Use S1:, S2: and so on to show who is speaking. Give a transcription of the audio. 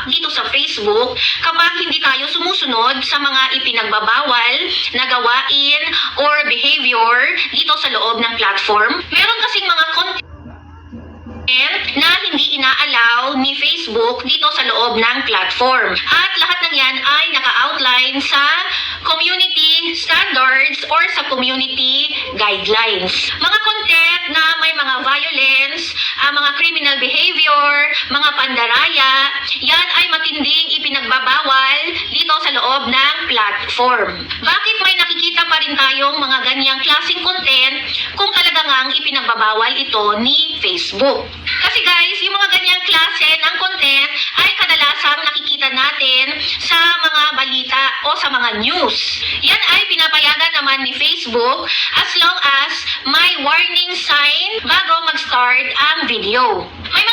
S1: dito sa Facebook kapag hindi tayo sumusunod sa mga ipinagbabawal na gawain or behavior dito sa loob ng platform. Meron kasing mga content na hindi inaalaw ni Facebook dito sa loob ng platform. At lahat ng yan ay naka-outline sa community standards or sa community guidelines. Mga content na may mga violence, mga criminal behavior, mga pandaraya, yan ay matinding ipinagbabawal dito sa loob ng platform. Bakit may nakikita pa rin tayong mga ganyang klaseng content kung talaga ngang ipinagbabawal ito ni Facebook? Kasi guys, yung mga ganyang klase ng content ay kadalasang nakikita natin sa mga balita o sa mga news. Yan ay pinapayagan naman ni Facebook as long as may warning sign bago mag-start ang video. May